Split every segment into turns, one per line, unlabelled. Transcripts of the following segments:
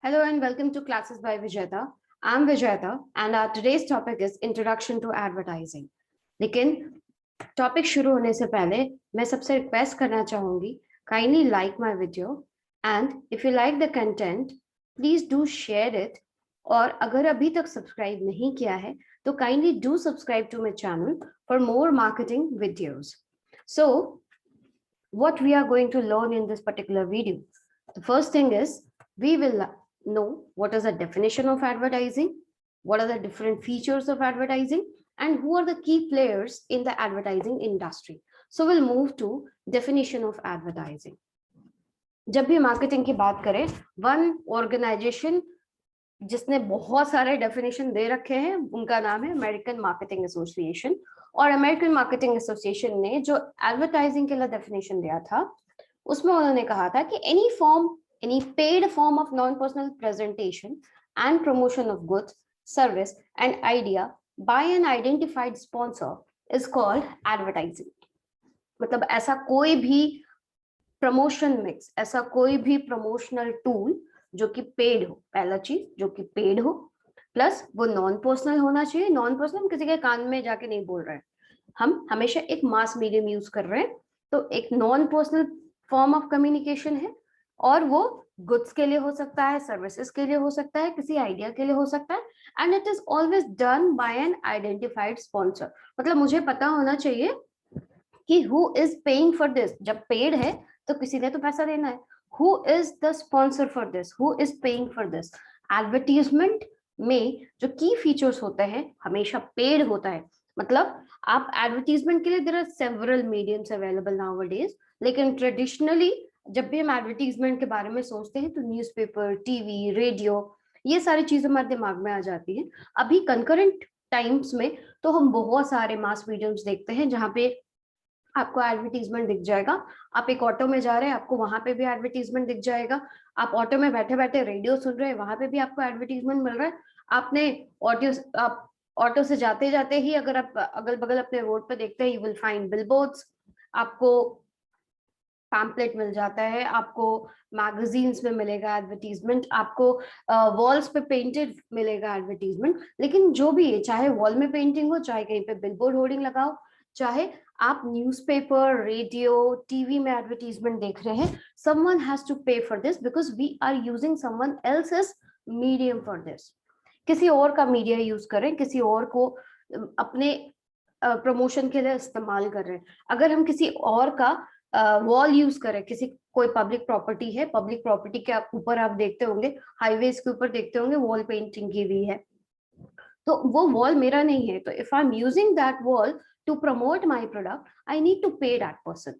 Hello and welcome to Classes by Vijayata. I'm Vijayata and our today's topic is Introduction to Advertising. लेकिन topic शुरू होने से पहले मैं सबसे रिक्वेस्ट करना चाहूंगी kindly like my video and if you like the content please do share it और अगर अभी तक सब्सक्राइब नहीं किया है तो kindly do subscribe to my channel for more marketing videos. So what we are going to learn in this particular video, the first thing is we will know what is the definition of advertising, what are the different features of advertising, and who are the key players in the advertising industry. So we'll move to definition of advertising. जब भी marketing की बात करें, one organisation जिसने बहुत सारे definition दे रखे हैं उनका नाम है अमेरिकन मार्केटिंग एसोसिएशन। और अमेरिकन मार्केटिंग एसोसिएशन ने जो एडवर्टाइजिंग के लिए डेफिनेशन दिया था उसमें उन्होंने कहा था कि any paid form of non-personal presentation and promotion of goods, service and idea by an identified sponsor is called advertising. मतलब ऐसा कोई भी प्रमोशन मिक्स, ऐसा कोई भी प्रमोशनल टूल जो कि पेड हो, पहला चीज जो कि पेड हो, प्लस वो नॉन पर्सनल होना चाहिए। नॉन पर्सनल हम किसी के कान में जाके नहीं बोल रहे हैं, हम हमेशा एक मास मीडियम यूज कर रहे हैं, तो एक non personal form of communication है और वो गुड्स के लिए हो सकता है, सर्विसेज के लिए हो सकता है, किसी आइडिया के लिए हो सकता है, and it is always done by an identified sponsor. मतलब मुझे पता होना चाहिए कि who is paying for this. जब पेड है तो किसी ने तो पैसा देना है। Who is the sponsor for this, who is paying for this. Advertisement में जो की फीचर्स होते हैं हमेशा पेड होता है। मतलब आप एडवर्टीजमेंट के लिए there are several mediums available nowadays, लेकिन ट्रेडिशनली जब भी हम एडवर्टीजमेंट के बारे में सोचते हैं तो न्यूज़पेपर, टीवी, रेडियो, ये सारी चीजें हमारे दिमाग में आ जाती हैं। अभी कंकरेंट टाइम्स में तो हम बहुत सारे मास मीडियम्स देखते हैं जहाँ पे आपको एडवर्टीजमेंट दिख जाएगा। आप एक ऑटो में जा रहे हैं, आपको वहां पे भी एडवर्टीजमेंट दिख जाएगा। आप ऑटो में बैठे बैठे रेडियो सुन रहे हैं, वहां पे भी आपको एडवर्टीजमेंट मिल रहा है। आपने आप ऑटो से जाते जाते ही अगर आप अगल बगल अपने रोड पे देखते हैं, यू विल फाइंड बिलबोर्ड्स, आपको पैम्पलेट मिल जाता है, आपको मैगजीन्स में मिलेगा एडवर्टीजमेंट, आपको वॉल्स पे पेंटेड मिलेगा एडवर्टीजमेंट। लेकिन जो भी है, चाहे वॉल में पेंटिंग हो, चाहे कहीं पे बिलबोर्ड होर्डिंग लगाओ, चाहे आप न्यूज़पेपर, रेडियो, टीवी में एडवर्टीजमेंट देख रहे हैं, someone has to pay for this because we are using someone else's medium for this. किसी और का मीडिया यूज करें, किसी और को अपने प्रमोशन के लिए इस्तेमाल कर रहे हैं। अगर हम किसी और का वॉल यूज करें, किसी कोई पब्लिक प्रॉपर्टी है, पब्लिक प्रॉपर्टी के ऊपर आप देखते होंगे, हाईवेज के ऊपर देखते होंगे वॉल पेंटिंग की हुई है, तो वो वॉल मेरा नहीं है। तो if I am using that wall to promote my product, I need to pay that person.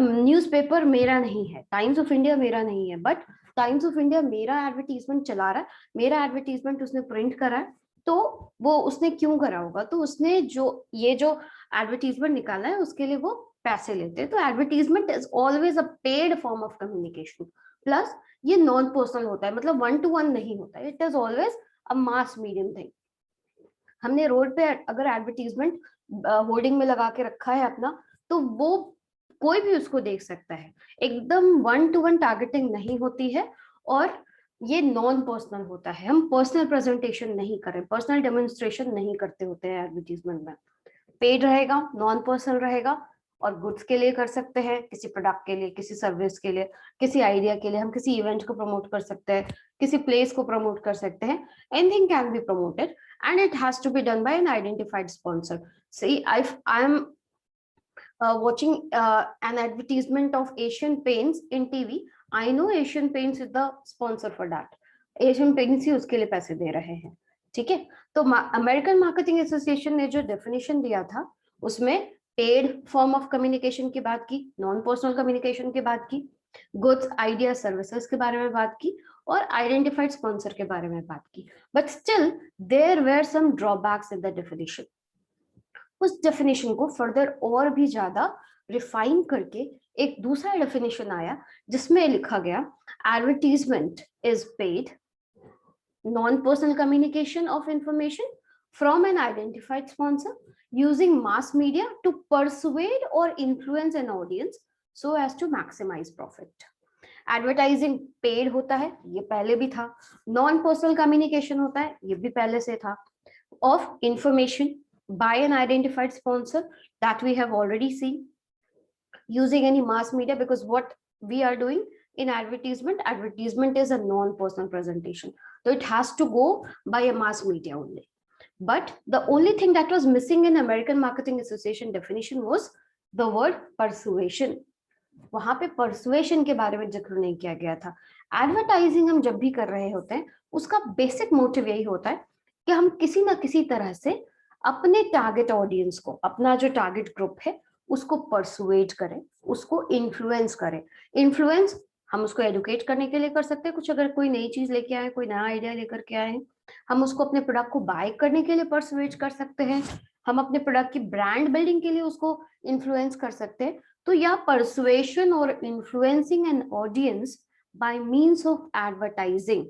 Newspaper मेरा नहीं है, टाइम्स ऑफ इंडिया मेरा नहीं है, बट टाइम्स ऑफ इंडिया मेरा एडवर्टीजमेंट चला रहा है, मेरा एडवर्टीजमेंट उसने प्रिंट करा है, तो वो उसने क्यों करा होगा? तो उसने जो एडवर्टीजमेंट निकाला है उसके लिए वो पैसे लेते हैं। तो advertisement is always a paid form of communication. Plus ये नॉन पर्सनल होता है, मतलब वन टू वन नहीं होता है, it is always a mass medium thing. हमने रोड पे अगर एडवर्टीजमेंट होर्डिंग में लगा के रखा है अपना, तो वो कोई भी उसको देख सकता है। एकदम वन टू वन टारगेटिंग नहीं होती है और ये नॉन पर्सनल होता है। हम पर्सनल प्रेजेंटेशन नहीं करें, पर्सनल डेमोन्स्ट्रेशन नहीं करते होते हैं एडवर्टीजमेंट में। पेड रहेगा, नॉन पर्सनल रहेगा और गुड्स के लिए कर सकते हैं, किसी प्रोडक्ट के लिए, किसी सर्विस के लिए, किसी आइडिया के लिए। हम किसी इवेंट को प्रमोट कर सकते हैं, किसी प्लेस को प्रमोट कर सकते हैं। Anything can be promoted and it has to be done by an identified sponsor. See, I'm watching an advertisement of Asian Paints in TV. I know Asian Paints is the sponsor for that. Asian Paints ही उसके लिए पैसे दे रहे हैं, ठीक है? तो American marketing association ने जो डेफिनेशन दिया था उसमें पेड फॉर्म ऑफ कम्युनिकेशन की बात की, नॉन पर्सनल कम्युनिकेशन की बात की, गुड्स, आइडिया, सर्विसेज के बारे में बात की और आइडेंटिफाइड स्पॉन्सर के बारे में बात की। But still there were some drawbacks in the definition. उस डेफिनेशन को फर्दर और भी ज्यादा रिफाइन करके एक दूसरा डेफिनेशन आया जिसमें लिखा गया advertisement is paid non personal communication of information from an identified sponsor using mass media to persuade or influence an audience so as to maximize profit. Advertising paid होता है, ये पहले भी था। नॉन पर्सनल कम्युनिकेशन होता है, ये भी पहले से था। Of information by an identified sponsor, that we have already seen. Using any mass media, because what we are doing in advertisement is a non-personal presentation, so it has to go by a mass media only. But the only thing that was missing in American Marketing Association definition was the word persuasion. वहां पे persuasion के बारे में जिक्र नहीं किया गया था। एडवर्टाइजिंग हम जब भी कर रहे होते हैं, उसका बेसिक मोटिव यही होता है कि हम किसी ना किसी तरह से अपने टारगेट ऑडियंस को, अपना जो टारगेट ग्रुप है, उसको परसुएट करें, उसको इन्फ्लुएंस करें। इन्फ्लुएंस हम उसको एडुकेट करने के लिए कर सकते हैं, कुछ अगर कोई नई चीज लेके आए, कोई नया आइडिया लेकर के आए, हम उसको अपने प्रोडक्ट को बाय करने के लिए परसुएट कर सकते हैं, हम अपने प्रोडक्ट की ब्रांड बिल्डिंग के लिए उसको इन्फ्लुएंस कर सकते हैं। तो या परसुएशन और influencing an audience bye means of advertising,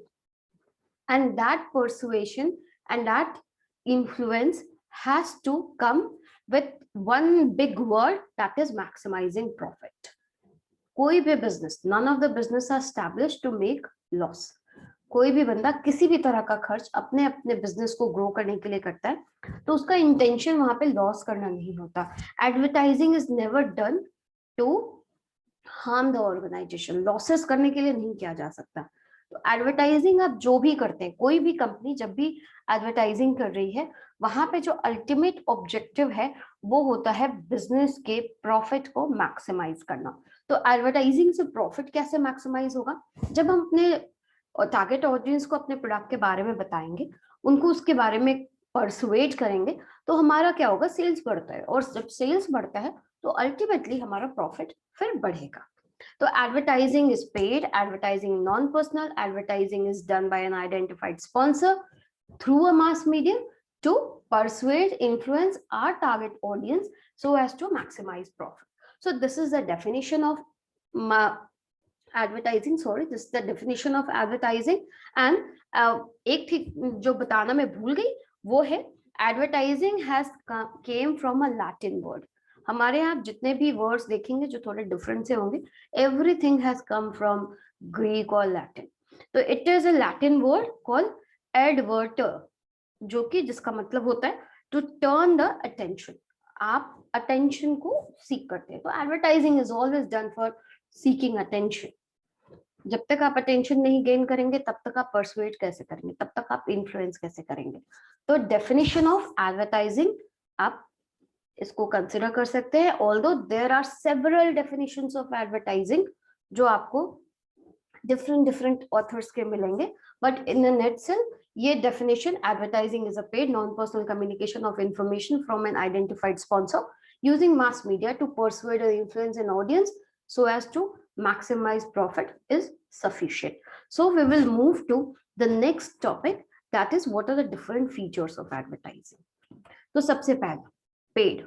and that persuasion and that influence has to come with one big word, that is maximizing profit. कोई भी business, none of the business are established to make loss. कोई भी बंदा किसी भी तरह का खर्च अपने अपने बिजनेस को ग्रो करने के लिए करता है, तो उसका इंटेंशन वहां पे लॉस करना नहीं होता। Advertising is never done to harm the organisation, losses करने के लिए नहीं किया जा सकता। तो एडवर्टाइजिंग आप जो भी करते हैं, कोई भी कंपनी जब भी एडवर्टाइजिंग कर रही है, वहां पे जो अल्टीमेट ऑब्जेक्टिव है वो होता है बिजनेस के प्रॉफिट को मैक्सिमाइज करना। तो एडवर्टाइजिंग से प्रॉफिट कैसे मैक्सिमाइज होगा? जब हम अपने टारगेट ऑडियंस को अपने प्रोडक्ट के बारे में बताएंगे, उनको उसके बारे में परसुएट करेंगे, तो हमारा क्या होगा? सेल्स बढ़ता है, और जब सेल्स बढ़ता है तो अल्टीमेटली हमारा प्रॉफिट फिर बढ़ेगा। तो advertising is paid, advertising non-personal, advertising is done by an identified sponsor through a mass medium to persuade, influence our target audience so as to maximize profit. So this is the definition of advertising. Sorry, this is the definition of advertising. And एक थी जो बताना मैं भूल गई, वो है advertising has came from a Latin word. हमारे यहाँ जितने भी वर्ड्स देखेंगे जो थोड़े डिफरेंट से होंगे, everything has come from Greek और लैटिन। तो it is a Latin word called एडवर्टर, जो कि जिसका मतलब होता है टू टर्न द अटेंशन, आप अटेंशन को सीक करते हैं। तो advertising is always done for seeking attention. जब तक आप अटेंशन नहीं गेन करेंगे, तब तक आप परसुएट कैसे करेंगे, तब तक आप इन्फ्लुएंस कैसे करेंगे? तो डेफिनेशन ऑफ एडवर्टाइजिंग आप इसको कंसिडर कर सकते हैं। Although there are several definitions of advertising जो आपको डिफरेंट ऑथर्स के मिलेंगे, बट इन अ नटसेल ये definition, advertising is a paid non personal communication of information from an identified sponsor using mass media to persuade और influence an audience so as to maximize profit is sufficient. So we will move to the next topic, that is what are the different features of advertising. तो सबसे पहला paid,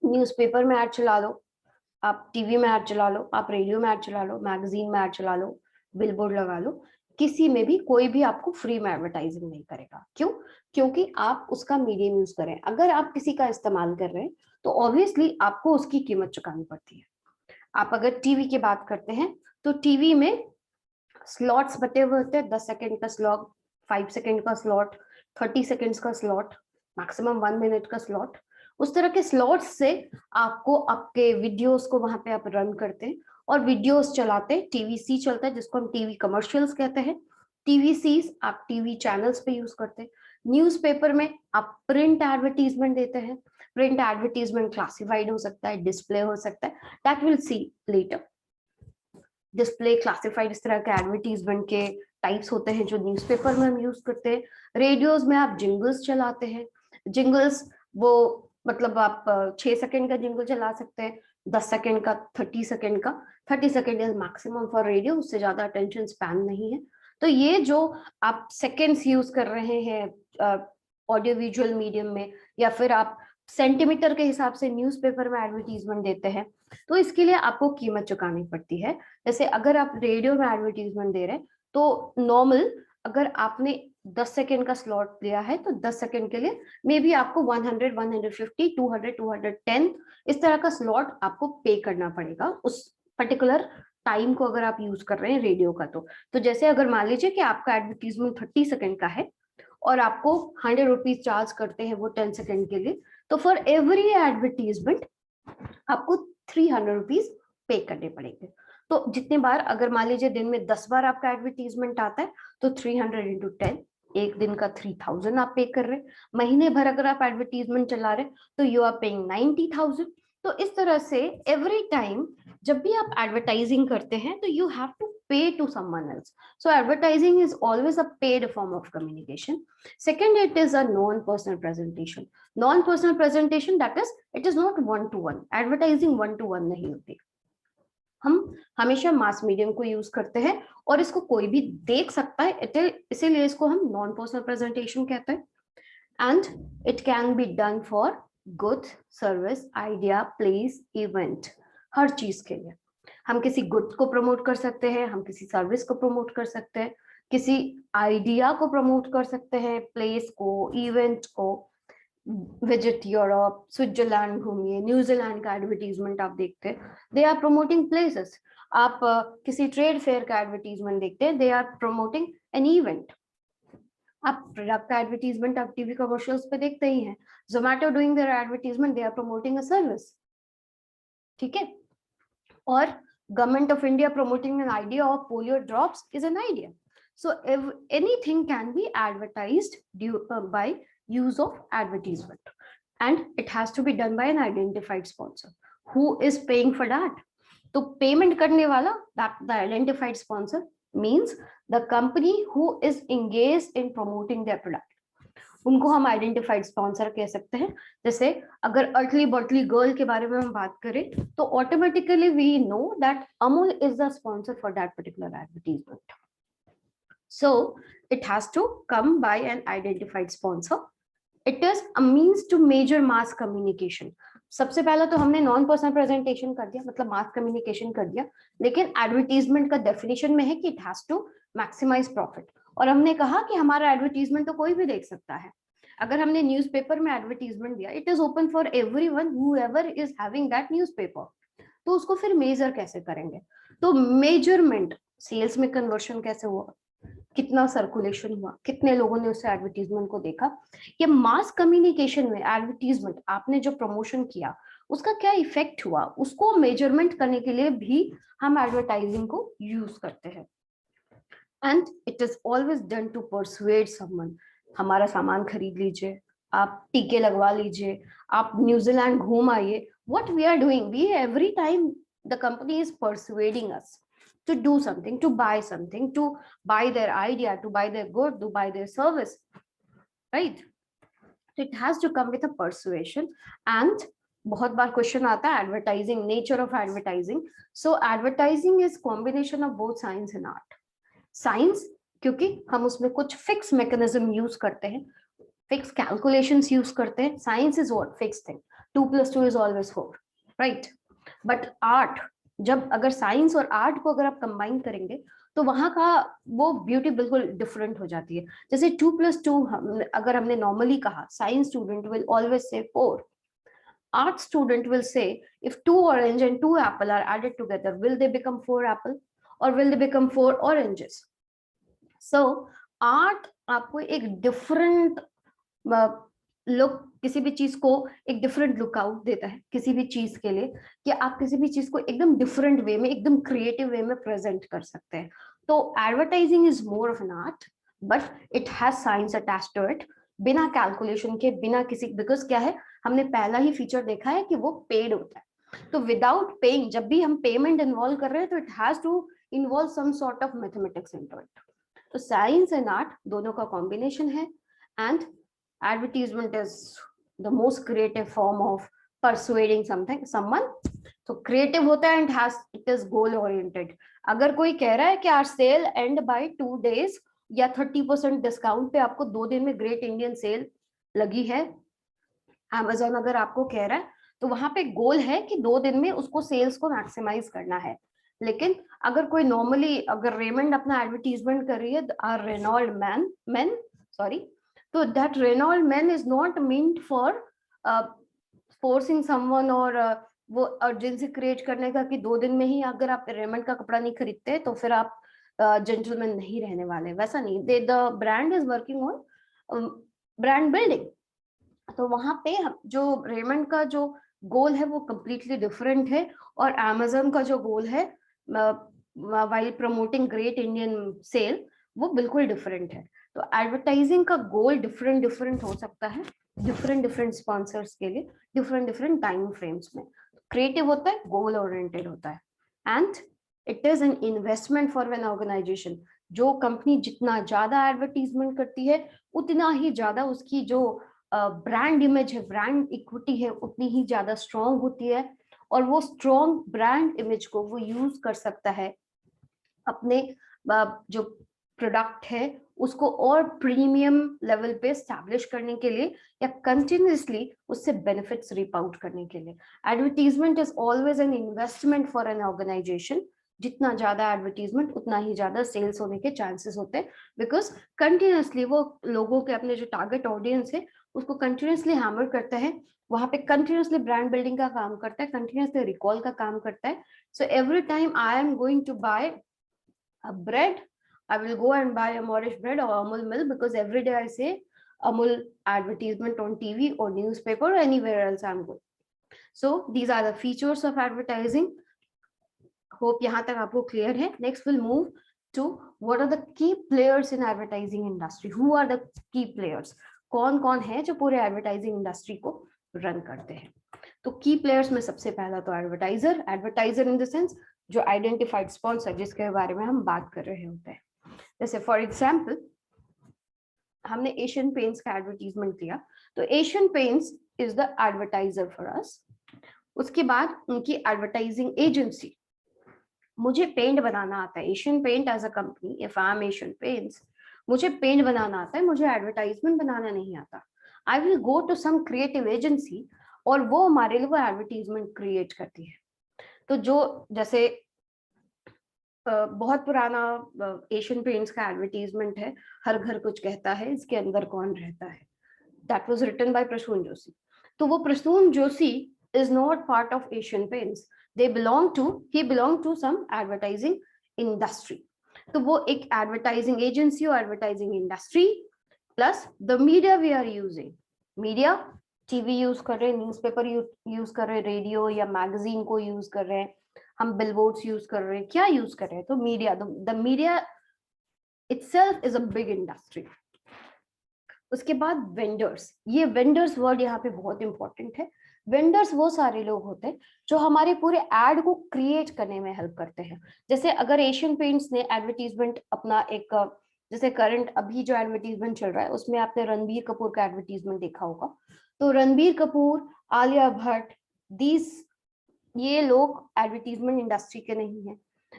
newspaper में add चला लो, आप TV में add चला लो, आप radio में ऐड चला लो, मैगजीन में ऐड चला लो, बिलबोर्ड लगा लो, किसी में भी कोई भी आपको फ्री में एडवर्टाइजिंग नहीं करेगा। क्यों? क्योंकि आप उसका मीडियम यूज करें। अगर आप किसी का इस्तेमाल कर रहे हैं तो ऑब्वियसली आपको उसकी कीमत चुकानी पड़ती है। आप अगर टीवी की बात करते हैं तो टीवी में स्लॉट्स बटे हुए होते हैं, 10 सेकेंड का स्लॉट, 5 सेकेंड का स्लॉट, 30 सेकेंड्स का स्लॉट, मैक्सिमम 1 मिनट का स्लॉट। उस तरह के स्लॉट्स से आपको आपके वीडियोस को वहां पे आप रन करते हैं और वीडियोस चलाते हैं। टीवीसी चलता है जिसको हम टीवी कमर्शियल्स कहते हैं। टीवीसीज आप टीवी चैनल्स पे यूज करते हैं। न्यूज़पेपर में आप प्रिंट एडवर्टीजमेंट देते हैं। प्रिंट एडवर्टीजमेंट क्लासिफाइड हो सकता है, डिस्प्ले हो सकता है, that will see later. Display, classified, इस तरह के एडवर्टीजमेंट के टाइप्स होते हैं जो न्यूज़पेपर में हम यूज करते हैं। रेडियोज में आप जिंगल्स चलाते हैं। जिंगल्स वो मतलब आप 6 सेकेंड का जिंगल चला सकते हैं, 10 सेकेंड का, 30 सेकेंड का। 30 second is maximum for radio, उससे ज्यादा अटेंशन स्पैन नहीं है। तो ये जो आप सेकेंड्स यूज कर रहे हैं ऑडियो विजुअल मीडियम में, या फिर आप सेंटीमीटर के हिसाब से न्यूज़पेपर में एडवर्टीजमेंट देते हैं, तो इसके लिए आपको कीमत चुकानी पड़ती है। जैसे अगर आप रेडियो में एडवर्टीजमेंट दे रहे हैं तो नॉर्मल अगर आपने 10 सेकेंड का स्लॉट लिया है तो 10 सेकेंड के लिए मे बी आपको 100, 150, 200, 210 इस तरह का स्लॉट आपको पे करना पड़ेगा उस पर्टिकुलर टाइम को अगर आप यूज कर रहे हैं रेडियो का, तो जैसे अगर मान लीजिए कि आपका एडवर्टीजमेंट 30 सेकंड का है और आपको 100 रुपीज चार्ज करते हैं वो 10 सेकंड के लिए, तो फॉर एवरी एडवर्टीजमेंट आपको 300 रुपीज पे करने पड़ेंगे। तो जितने बार, अगर मान लीजिए दिन में 10 बार आपका एडवर्टीजमेंट आता है तो 300 इंटू 10, एक दिन का 3000 आप पे कर रहे हैं। महीने भर अगर आप एडवर्टीजमेंट चला रहे तो यू आर पेइंग 90,000। तो इस तरह से एवरी टाइम जब भी आप एडवर्टाइजिंग करते हैं तो you have to pay to someone else. So advertising is always a paid form of communication. Second, it is a non personal presentation. Non personal presentation, that is it is not one to one. Advertising one to one नहीं होती। हम हमेशा मास medium को use करते हैं और इसको कोई भी देख सकता है, इसीलिए इसको हम नॉन पर्सनल प्रेजेंटेशन कहते हैं। And it can be done for good, service, idea, place, event, हर चीज के लिए। हम किसी गुड को प्रमोट कर सकते हैं, हम किसी सर्विस को प्रमोट कर सकते हैं, किसी आइडिया को प्रमोट कर सकते हैं, प्लेस को, इवेंट को। विजिट यूरोप, स्विट्जरलैंड घूमिए, न्यूजीलैंड का एडवर्टीजमेंट आप देखते हैं, दे आर प्रमोटिंग प्लेसेस। आप किसी ट्रेड फेयर का एडवर्टीजमेंट देखते हैं, they are promoting an event. आप प्रोडक्ट का एडवर्टीजमेंट आप टीवी कमर्शियल्स पे देखते ही हैं। Zomato doing their advertisement, they are promoting a service, ठीक है। और government of India promoting an idea of polio drops is an idea. So if anything can be advertised by use of advertisement, and it has to be done by an identified sponsor. Who is paying for that? तो payment करने वाला, that the identified sponsor means the company who is engaged in promoting their product. उनको हम identified sponsor कह सकते हैं। जैसे अगर अर्टली बर्टली गर्ल के बारे में हम बात करें तो automatically we know that Amul is the sponsor for that particular advertisement. So it has to come by an identified sponsor. It is a means to measure mass communication. सबसे पहला तो हमने नॉन पर्सनल प्रेजेंटेशन कर दिया, मतलब mass communication कर दिया, लेकिन एडवर्टीजमेंट का डेफिनेशन में है कि it has to maximise profit. और हमने कहा कि हमारा एडवर्टीजमेंट तो कोई भी देख सकता है। अगर हमने न्यूज़पेपर में एडवर्टीजमेंट दिया, it is open for everyone whoever is having that newspaper. तो उसको फिर मेजर कैसे करेंगे? तो मेजरमेंट, सेल्स में कन्वर्शन कैसे हुआ, कितना सर्कुलेशन हुआ, कितने लोगों ने उस एडवर्टीजमेंट को देखा, ये मास कम्युनिकेशन में एडवर्टीजमेंट आपने जो प्रमोशन किया उसका क्या इफेक्ट हुआ, उसको मेजरमेंट करने के लिए भी हम एडवर्टाइजिंग को यूज करते हैं। And it is always done to persuade someone. हमारा सामान खरीद लीजिए, आप टीके लगवा लीजिए, आप न्यूजीलैंड घूम आइए। What we are doing, we every time the company is persuading us to do something, to buy something, to buy their idea, to buy their good, to buy their service, right? It has to come with a persuasion. And बहुत बार question आता है advertising, nature of advertising. So advertising is combination of both science and art. Science क्योंकि हम उसमें कुछ fix mechanism use करते हैं, fix calculations use करते हैं। Science is what? Fix thing, 2+2 is always 4, right? But art, जब अगर साइंस और आर्ट को अगर आप कंबाइन करेंगे तो वहां का वो ब्यूटी बिल्कुल डिफरेंट हो जाती है। जैसे 2+2 अगर हमने नॉर्मली कहा, science student will always say 4, art student will say if 2 orange and 2 apple are added together, will they become 4 apple or will they become 4 oranges? So art आपको एक डिफरेंट लुक, किसी भी चीज को एक डिफरेंट लुक आउट देता है किसी भी चीज के लिए, कि आप किसी भी चीज को एकदम डिफरेंट वे में, एकदम क्रिएटिव वे में प्रेजेंट कर सकते हैं। तो advertising is more of an art, but it has science attached to it, बिना कैलकुलेशन के, बिना किसी, बिकॉज क्या है, हमने पहला ही फीचर देखा है कि वो पेड होता है। तो विदाउट पेइंग, जब भी हम पेमेंट इन्वॉल्व कर रहे हैं तो it has to involve some sort of mathematics into it. तो साइंस एंड आर्ट दोनों का कॉम्बिनेशन है। And advertisement is the most creative form of persuading someone. So creative होता है and it is goal oriented. अगर कोई कह रहा है कि our sale end by 2 days या 30% डिस्काउंट पे आपको 2 दिन में ग्रेट इंडियन सेल लगी है, Amazon अगर आपको कह रहा है, तो वहां पे गोल है कि 2 दिन में उसको सेल्स को मैक्सिमाइज करना है। लेकिन अगर कोई नॉर्मली, अगर रेमंड अपना एडवर्टीजमेंट कर रही है, Renault man sorry, so that Renault men is not meant for forcing someone or वो अर्जेंसी क्रिएट करने का कि 2 दिन में ही अगर आप रेमंड का कपड़ा नहीं खरीदते तो फिर आप जेंटलमैन नहीं रहने वाले, वैसा नहीं। The brand is working on brand building. तो वहां पे जो रेमंड का जो गोल है वो कम्प्लीटली डिफरेंट है, और अमेजन का जो गोल है while promoting great Indian sale, वो बिल्कुल डिफरेंट है। तो एडवर्टाइजिंग का गोल डिफरेंट डिफरेंट हो सकता है डिफरेंट डिफरेंट स्पॉन्सर्स के लिए, डिफरेंट डिफरेंट टाइम फ्रेम्स में। क्रिएटिव होता है, गोल ओरिएंटेड होता है, and it is an investment for an organisation. जो कंपनी जितना ज्यादा एडवर्टीजमेंट करती है उतना ही ज्यादा उसकी जो ब्रांड इमेज है, ब्रांड इक्विटी है, उतनी ही ज्यादा स्ट्रॉन्ग होती है, और वो स्ट्रॉन्ग ब्रांड इमेज को वो यूज कर सकता है अपने जो प्रोडक्ट है उसको और प्रीमियम लेवल पे स्टैब्लिश करने के लिए, या कंटिन्यूसली उससे बेनिफिट्स रिप आउट करने के लिए। Advertisement is always an investment for an organisation. जितना ज्यादा एडवर्टीजमेंट उतना ही ज्यादा सेल्स होने के चांसेस होते हैं, बिकॉज कंटिन्यूसली वो लोगों के अपने जो टारगेट ऑडियंस है उसको कंटिन्यूसली हैमर करता है, वहां पे कंटिन्यूसली ब्रांड बिल्डिंग का काम करता है, कंटिन्यूसली रिकॉल का काम करता है। So every time I am going to buy a bread, I will go and buy a Moorish bread or Amul milk, because every day I say Amul advertisement on TV or newspaper or anywhere else I'm going. So these are the features of advertising. Hope यहाँ तक आपको clear है. Next we'll move to what are the key players in advertising industry. Who are the key players? कौन कौन है जो पूरे advertising industry को run करते हैं? तो की प्लेयर्स में सबसे पहला तो एडवर्टाइजर इन द सेंस जो आइडेंटिफाइड स्पॉन्सर जिसके बारे में हम बात कर रहे होते हैं। जैसे फॉर एग्जांपल हमने एशियन पेंट्स का एडवर्टीजमेंट दिया, तो Asian Paints is the advertiser for us. उसके बाद उनकी एडवर्टाइजिंग एजेंसी, मुझे पेंट बनाना आता है, Asian paint as a company, if I am Asian Paints, मुझे पेंट बनाना आता है, मुझे एडवर्टाइजमेंट बनाना नहीं आता। I will go to some creative agency और वो हमारे लिए वो एडवर्टीजमेंट क्रिएट करती है। तो जो जैसे बहुत पुराना एशियन पेंट्स का एडवर्टीजमेंट है, हर घर कुछ कहता है, इसके अंदर कौन रहता है, that was written by Prasoon Joshi. तो वो Prasoon Joshi is not part of Asian Paints, he belonged to some advertising industry। तो वो एक एडवर्टाइजिंग एजेंसी और advertising industry plus the media we are using, media TV use कर रहे हैं, न्यूज़पेपर यूज कर रहे हैं, रेडियो या मैगजीन को यूज कर रहे हैं, हम बिलबोर्ड्स यूज कर रहे हैं, क्या यूज कर रहे हैं? तो media, the media itself is a big industry. उसके बाद वेंडर्स, ये वेंडर्स वर्ड यहाँ पे बहुत इंपॉर्टेंट है। वेंडर्स वो सारे लोग होते हैं जो हमारे पूरे एड को क्रिएट करने में हेल्प करते हैं। जैसे अगर एशियन पेंट्स ने एडवर्टीजमेंट अपना एक, जैसे करंट अभी जो एडवर्टीजमेंट चल रहा है उसमें आपने रणबीर कपूर का एडवर्टीजमेंट देखा होगा, तो रणबीर कपूर, आलिया भट्ट, ये लोग एडवर्टीजमेंट इंडस्ट्री के नहीं है,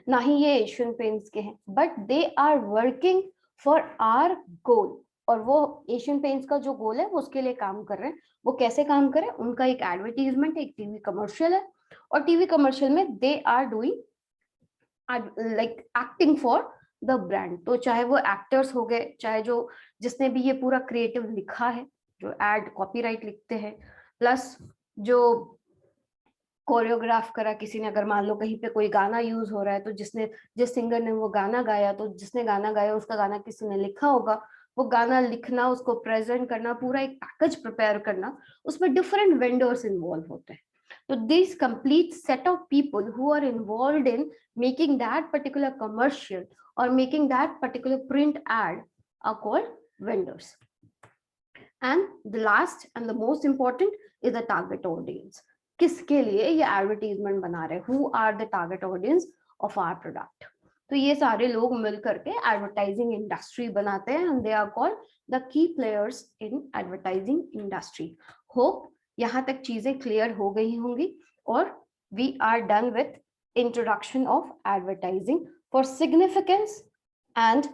ना ही ये एशियन पेंट्स के हैं, but they are working for our goal. और वो एशियन पेंट्स का जो गोल है वो उसके लिए काम कर रहे हैं। वो कैसे काम कर रहे हैं? उनका एक एडवर्टीजमेंट, एक टीवी कमर्शियल है, और टीवी कमर्शियल में they are doing like acting for the brand. तो चाहे वो एक्टर्स हो गए, चाहे जो जिसने भी ये पूरा क्रिएटिव लिखा है, जो एड कॉपीराइट लिखते हैं, प्लस जो कोरियोग्राफ करा किसी ने, अगर मान लो कहीं पे कोई गाना यूज हो रहा है तो जिस सिंगर ने वो गाना गाया, तो जिसने गाना गाया उसका गाना किसी ने लिखा होगा, वो गाना लिखना, उसको प्रेजेंट करना, पूरा एक पैकेज प्रिपेयर करना, उसमें डिफरेंट वेंडर्स इन्वॉल्व होते हैं। तो this complete set of people who are involved in making that particular commercial और making that particular print ad are called vendors. And the last and the most important is the target audience. किसके लिए ये advertisement बना रहे हैं? Who are the target audience of our product? तो ये सारे लोग मिल करके एडवर्टाइजिंग इंडस्ट्री बनाते हैं, and they are called the key players in advertising industry. Hope यहाँ तक चीजें क्लियर हो गई होंगी, और we are done with introduction of advertising. For significance and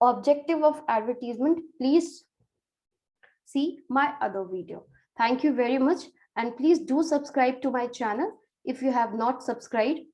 objective of advertisement, please see my other video. Thank you very much, and please do subscribe to my channel if you have not subscribed.